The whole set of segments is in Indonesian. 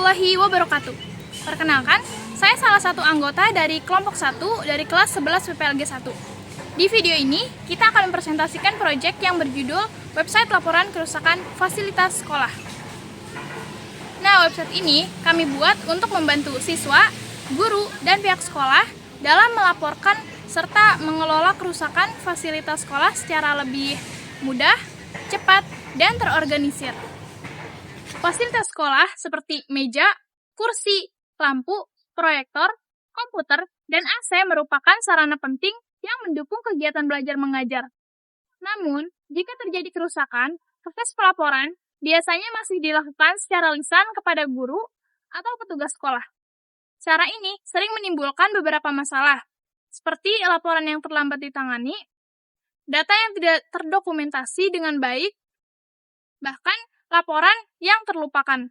warahmatullahi wabarakatuh. Perkenalkan, saya salah satu anggota dari kelompok 1 dari kelas 11 PPLG 1. Di video ini, kita akan mempresentasikan proyek yang berjudul Website Laporan Kerusakan Fasilitas Sekolah. Nah, website ini kami buat untuk membantu siswa, guru, dan pihak sekolah dalam melaporkan serta mengelola kerusakan fasilitas sekolah secara lebih mudah, cepat, dan terorganisir. Fasilitas sekolah seperti meja, kursi, lampu, proyektor, komputer, dan AC merupakan sarana penting yang mendukung kegiatan belajar mengajar. Namun, jika terjadi kerusakan, proses pelaporan biasanya masih dilakukan secara lisan kepada guru atau petugas sekolah. Cara ini sering menimbulkan beberapa masalah, seperti laporan yang terlambat ditangani, data yang tidak terdokumentasi dengan baik, bahkan laporan yang terlupakan.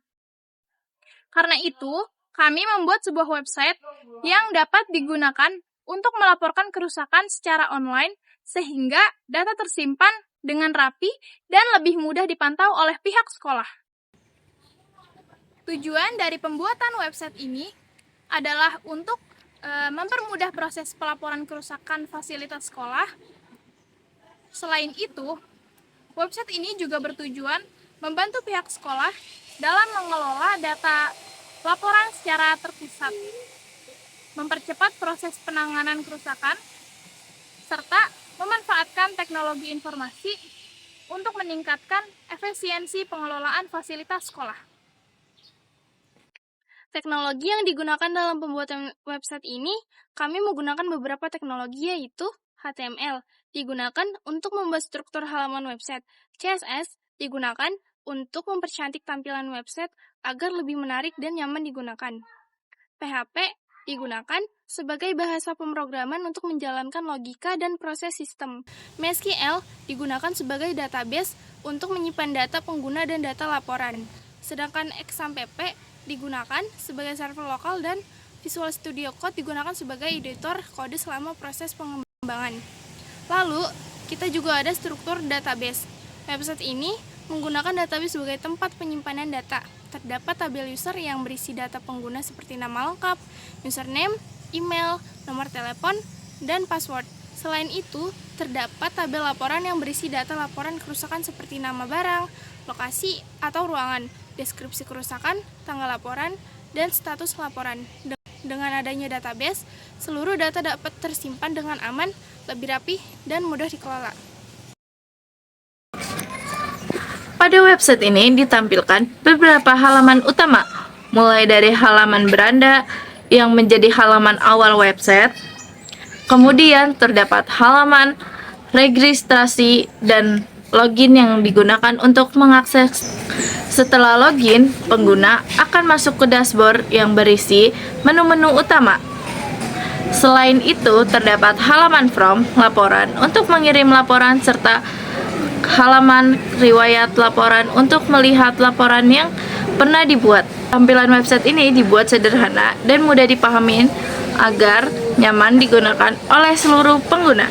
Karena itu, kami membuat sebuah website yang dapat digunakan untuk melaporkan kerusakan secara online sehingga data tersimpan dengan rapi dan lebih mudah dipantau oleh pihak sekolah. Tujuan dari pembuatan website ini adalah untuk mempermudah proses pelaporan kerusakan fasilitas sekolah. Selain itu, website ini juga bertujuan membantu pihak sekolah dalam mengelola data laporan secara terpusat, mempercepat proses penanganan kerusakan, serta memanfaatkan teknologi informasi untuk meningkatkan efisiensi pengelolaan fasilitas sekolah. Teknologi yang digunakan dalam pembuatan website ini, kami menggunakan beberapa teknologi yaitu HTML, digunakan untuk membuat struktur halaman website. CSS digunakan untuk mempercantik tampilan website agar lebih menarik dan nyaman digunakan. PHP digunakan sebagai bahasa pemrograman untuk menjalankan logika dan proses sistem. MySQL digunakan sebagai database untuk menyimpan data pengguna dan data laporan. Sedangkan XAMPP digunakan sebagai server lokal dan Visual Studio Code digunakan sebagai editor kode selama proses pengembangan. Lalu, kita juga ada struktur database. Website ini menggunakan database sebagai tempat penyimpanan data. Terdapat tabel user yang berisi data pengguna seperti nama lengkap, username, email, nomor telepon, dan password. Selain itu, terdapat tabel laporan yang berisi data laporan kerusakan seperti nama barang, lokasi atau ruangan, deskripsi kerusakan, tanggal laporan, dan status laporan. Dengan adanya database, seluruh data dapat tersimpan dengan aman, lebih rapi, dan mudah dikelola. Pada website ini ditampilkan beberapa halaman utama, mulai dari halaman beranda yang menjadi halaman awal website, kemudian terdapat halaman registrasi dan login yang digunakan untuk mengakses. Setelah login, pengguna akan masuk ke dashboard yang berisi menu-menu utama. Selain itu, terdapat halaman form laporan untuk mengirim laporan serta halaman riwayat laporan untuk melihat laporan yang pernah dibuat. Tampilan website ini dibuat sederhana dan mudah dipahami agar nyaman digunakan oleh seluruh pengguna.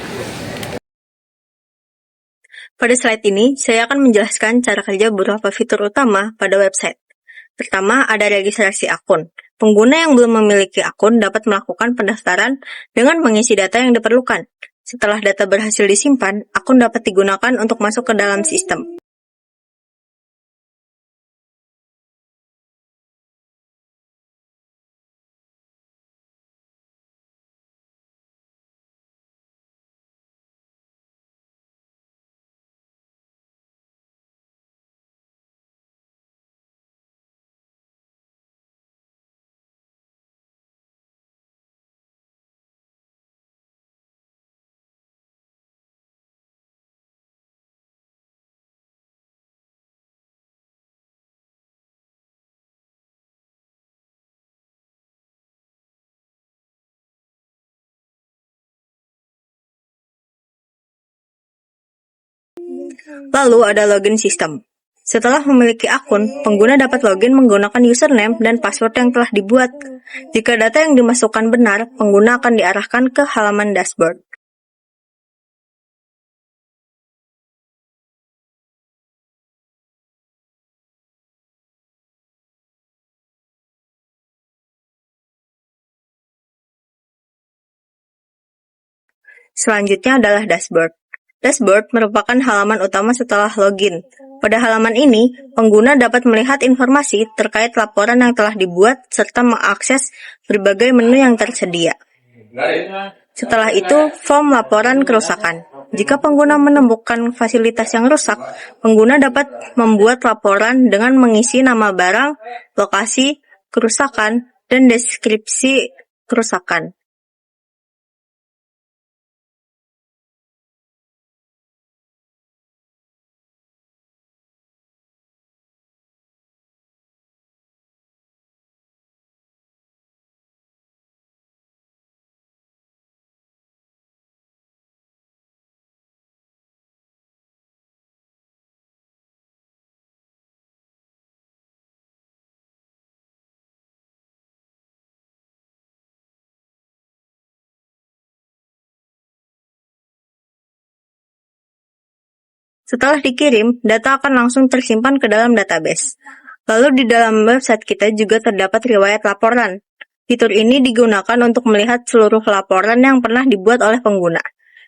Pada slide ini, saya akan menjelaskan cara kerja beberapa fitur utama pada website. Pertama, ada registrasi akun. Pengguna yang belum memiliki akun dapat melakukan pendaftaran dengan mengisi data yang diperlukan. Setelah data berhasil disimpan, akun dapat digunakan untuk masuk ke dalam sistem. Lalu ada login sistem. Setelah memiliki akun, pengguna dapat login menggunakan username dan password yang telah dibuat. Jika data yang dimasukkan benar, pengguna akan diarahkan ke halaman dashboard. Selanjutnya adalah dashboard. Dashboard merupakan halaman utama setelah login. Pada halaman ini, pengguna dapat melihat informasi terkait laporan yang telah dibuat serta mengakses berbagai menu yang tersedia. Setelah itu, form laporan kerusakan. Jika pengguna menemukan fasilitas yang rusak, pengguna dapat membuat laporan dengan mengisi nama barang, lokasi, kerusakan, dan deskripsi kerusakan. Setelah dikirim, data akan langsung tersimpan ke dalam database. Lalu di dalam website kita juga terdapat riwayat laporan. Fitur ini digunakan untuk melihat seluruh laporan yang pernah dibuat oleh pengguna.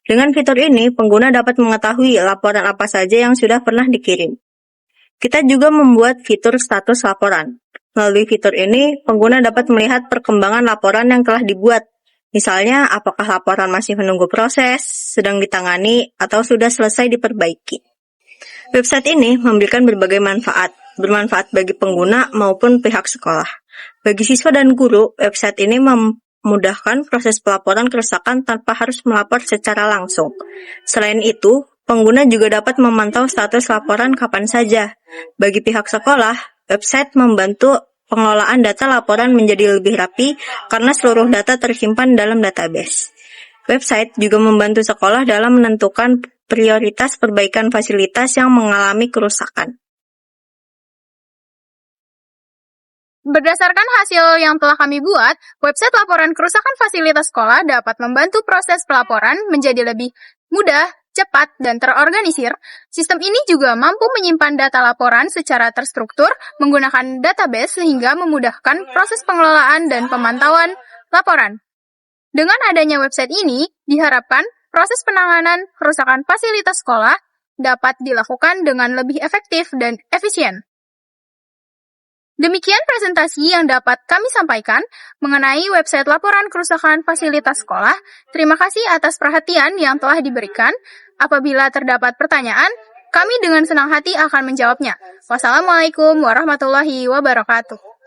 Dengan fitur ini, pengguna dapat mengetahui laporan apa saja yang sudah pernah dikirim. Kita juga membuat fitur status laporan. Melalui fitur ini, pengguna dapat melihat perkembangan laporan yang telah dibuat. Misalnya, apakah laporan masih menunggu proses, sedang ditangani, atau sudah selesai diperbaiki. Website ini memberikan berbagai manfaat, bermanfaat bagi pengguna maupun pihak sekolah. Bagi siswa dan guru, website ini memudahkan proses pelaporan kerusakan tanpa harus melapor secara langsung. Selain itu, pengguna juga dapat memantau status laporan kapan saja. Bagi pihak sekolah, website membantu pengelolaan data laporan menjadi lebih rapi karena seluruh data tersimpan dalam database. Website juga membantu sekolah dalam menentukan prioritas perbaikan fasilitas yang mengalami kerusakan. Berdasarkan hasil yang telah kami buat, website laporan kerusakan fasilitas sekolah dapat membantu proses pelaporan menjadi lebih mudah, cepat, dan terorganisir. Sistem ini juga mampu menyimpan data laporan secara terstruktur menggunakan database sehingga memudahkan proses pengelolaan dan pemantauan laporan. Dengan adanya website ini, diharapkan proses penanganan kerusakan fasilitas sekolah dapat dilakukan dengan lebih efektif dan efisien. Demikian presentasi yang dapat kami sampaikan mengenai website laporan kerusakan fasilitas sekolah. Terima kasih atas perhatian yang telah diberikan. Apabila terdapat pertanyaan, kami dengan senang hati akan menjawabnya. Wassalamualaikum warahmatullahi wabarakatuh.